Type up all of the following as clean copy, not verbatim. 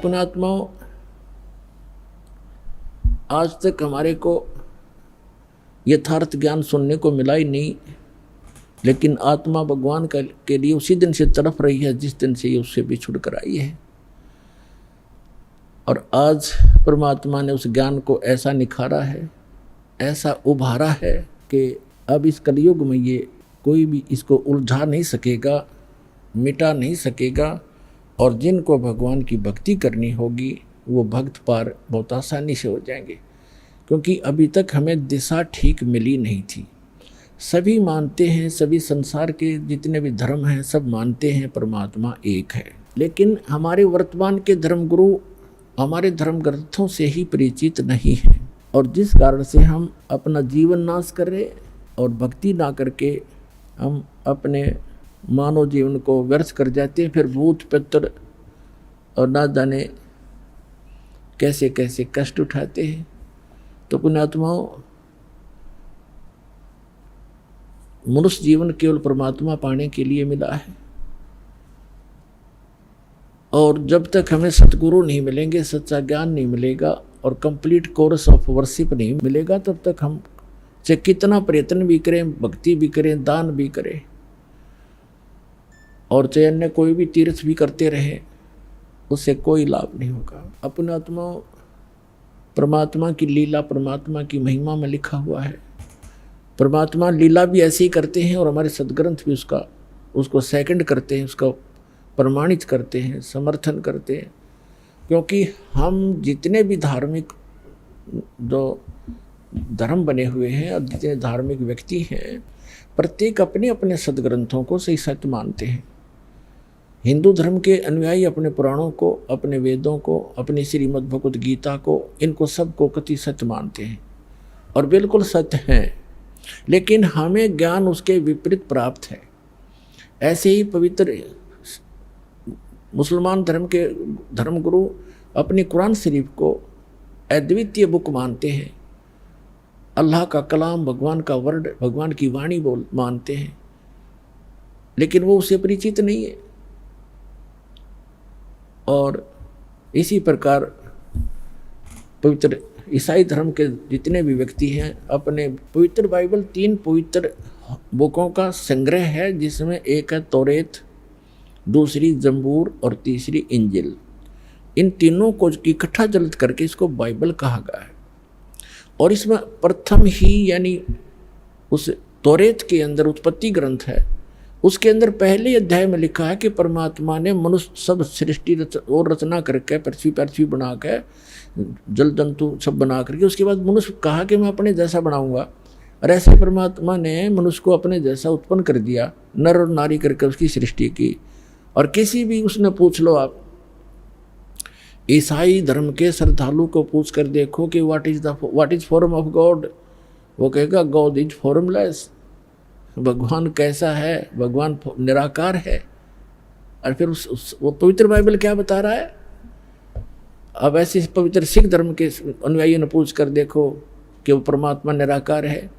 पुण्यात्माओं, आज तक हमारे को यथार्थ ज्ञान सुनने को मिला ही नहीं, लेकिन आत्मा भगवान के लिए उसी दिन से तड़प रही है जिस दिन से ये उससे बिछुड़ कर आई है। और आज परमात्मा ने उस ज्ञान को ऐसा निखारा है, ऐसा उभारा है कि अब इस कलयुग में ये कोई भी इसको उलझा नहीं सकेगा, मिटा नहीं सकेगा। और जिनको भगवान की भक्ति करनी होगी वो भक्त पार बहुत आसानी से हो जाएंगे, क्योंकि अभी तक हमें दिशा ठीक मिली नहीं थी। सभी मानते हैं, सभी संसार के जितने भी धर्म हैं सब मानते हैं परमात्मा एक है, लेकिन हमारे वर्तमान के धर्मगुरु हमारे धर्म ग्रंथों से ही परिचित नहीं हैं, और जिस कारण से हम अपना जीवन नाश कर रहे और भक्ति ना करके हम अपने मानव जीवन को व्यर्थ कर जाते हैं। फिर भूत पितर और ना जाने कैसे कैसे कष्ट उठाते हैं। तो पुण्यात्माओं, मनुष्य जीवन केवल परमात्मा पाने के लिए मिला है, और जब तक हमें सतगुरु नहीं मिलेंगे, सच्चा ज्ञान नहीं मिलेगा और कंप्लीट कोर्स ऑफ वर्शिप नहीं मिलेगा, तब तक हम चाहे कितना प्रयत्न भी करें, भक्ति भी करें, दान भी करें और चाहे अन्य कोई भी तीर्थ भी करते रहे, उससे कोई लाभ नहीं होगा। अपने आत्मा परमात्मा की लीला, परमात्मा की महिमा में लिखा हुआ है। परमात्मा लीला भी ऐसे ही करते हैं और हमारे सदग्रंथ भी उसको सेकंड करते हैं, उसका प्रमाणित करते हैं, समर्थन करते हैं। क्योंकि हम जितने भी धार्मिक जो धर्म बने हुए हैं और जितने धार्मिक व्यक्ति हैं, प्रत्येक अपने अपने सदग्रंथों को सही सत्य मानते हैं। हिंदू धर्म के अनुयायी अपने पुराणों को, अपने वेदों को, अपनी श्रीमद् भगवद गीता को, इनको सबको कति सत्य मानते हैं और बिल्कुल सत्य हैं, लेकिन हमें ज्ञान उसके विपरीत प्राप्त है। ऐसे ही पवित्र मुसलमान धर्म के धर्मगुरु अपनी कुरान शरीफ को अद्वितीय बुक मानते हैं, अल्लाह का कलाम, भगवान का वर्ड, भगवान की वाणी मानते हैं, लेकिन वो उससे परिचित नहीं है। और इसी प्रकार पवित्र ईसाई धर्म के जितने भी व्यक्ति हैं, अपने पवित्र बाइबल 3 पवित्र बुकों का संग्रह है, जिसमें एक है तौरेत, दूसरी जंबूर और तीसरी इंजिल। इन तीनों को इकट्ठा जल्द करके इसको बाइबल कहा गया है। और इसमें प्रथम ही यानी उस तौरेत के अंदर उत्पत्ति ग्रंथ है, उसके अंदर पहले अध्याय में लिखा है कि परमात्मा ने मनुष्य सब सृष्टि और रचना करके पृथ्वी बना के, जल जंतु सब बना करके, उसके बाद मनुष्य कहा कि मैं अपने जैसा बनाऊंगा। और ऐसे परमात्मा ने मनुष्य को अपने जैसा उत्पन्न कर दिया, नर और नारी करके उसकी सृष्टि की। और किसी भी उसने पूछ लो, आप ईसाई धर्म के श्रद्धालु को पूछ कर देखो कि what is form of God, वो कहेगा गॉड इज फॉर्मलेस। भगवान कैसा है? भगवान निराकार है। और फिर वो पवित्र बाइबल क्या बता रहा है? अब ऐसे पवित्र सिख धर्म के अनुयायियों ने पूछ कर देखो कि वो परमात्मा निराकार है।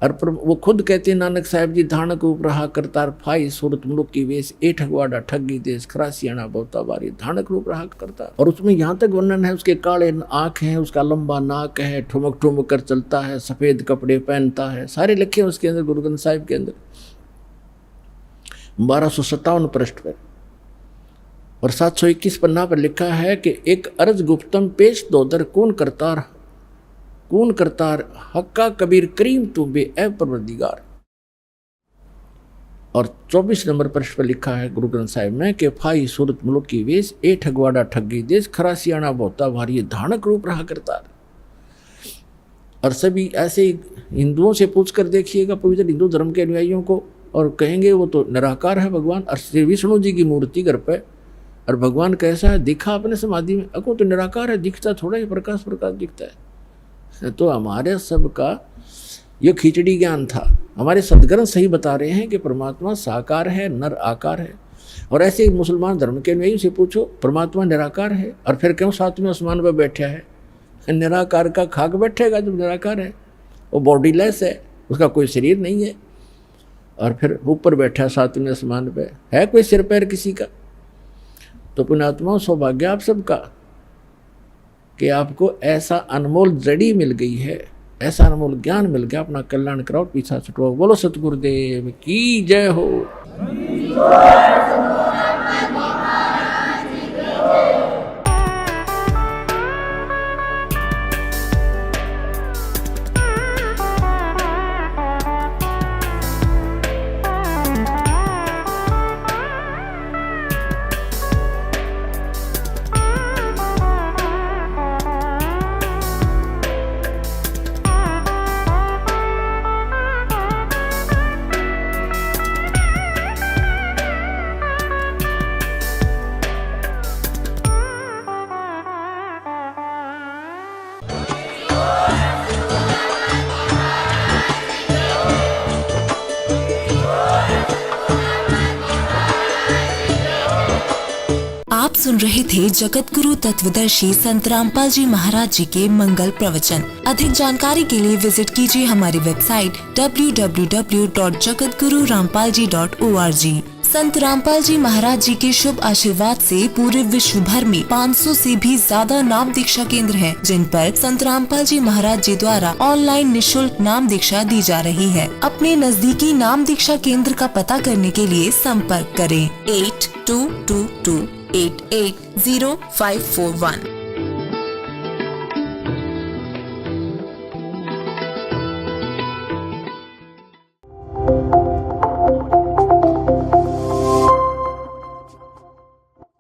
और वो खुद कहते हैं, नानक साहिब जी धानक रूप रहा करतार फाई सूरत मुलुक की वेश ए ठगवाड़ा ठगी देश खरासियाना बहुता बारी धानक रूप रहा करता। और उसमें यहाँ तक वर्णन है, उसके काले आँख हैं, उसका लंबा नाक है, ठुमक ठुमक कर चलता है, सफ़ेद कपड़े पहनता है, सारे लिखे हैं उसके अंदर, गुरु ग्रंथ साहिब के अंदर 1257 पृष्ठ पर। और 721 पन्ना पर लिखा है कि एक अर्ज गुप्तम पेश दोदर कौन करतार हक्का कबीर करीम तू बे ए परवरदिगार। और 24 नंबर पृष्ठ पर लिखा है गुरु ग्रंथ साहिब में कि फाई सूरत मुलुक की वेश ए ठगवाड़ा ठगी देश खरासियाना बहुता भारी धानक रूप रहा करतार। और सभी ऐसे हिंदुओं से पूछ कर देखिएगा, पवित्र हिंदू धर्म के अनुयायियों को, और कहेंगे वो तो निराकार है भगवान। और श्री विष्णु जी की मूर्ति घर पे, और भगवान कैसा है? दिखा अपने समाधि में, अको तो निराकार है, दिखता थोड़ा ही प्रकाश दिखता है। तो हमारे सबका ये खिचड़ी ज्ञान था। हमारे सदग्रंथ सही बता रहे हैं कि परमात्मा साकार है, नर आकार है। और ऐसे मुसलमान धर्म के अनुयायी से पूछो, परमात्मा निराकार है, और फिर क्यों सातवें आसमान पर बैठा है? निराकार का खाक बैठेगा जब निराकार है, वो बॉडीलेस है, उसका कोई शरीर नहीं है, और फिर ऊपर बैठा सातवें आसमान पे, है कोई सिर पैर किसी का? तो पुण्यात्मा, सौभाग्य आप सबका कि आपको ऐसा अनमोल जड़ी मिल गई है, ऐसा अनमोल ज्ञान मिल गया, अपना कल्याण कराओ, पीछा छुटवाओ। बोलो सतगुरुदेव की जय हो। आप सुन रहे थे जगत गुरु तत्वदर्शी संत रामपाल जी महाराज जी के मंगल प्रवचन। अधिक जानकारी के लिए विजिट कीजिए हमारी वेबसाइट www.jagatgururampalji.org। संत रामपाल जी महाराज जी के शुभ आशीर्वाद से पूरे विश्व भर में 500 से भी ज्यादा नाम दीक्षा केंद्र हैं, जिन पर संत रामपाल जी महाराज जी द्वारा ऑनलाइन निशुल्क नाम दीक्षा दी जा रही है। अपने नजदीकी नाम दीक्षा केंद्र का पता करने के लिए संपर्क करें 8222880541।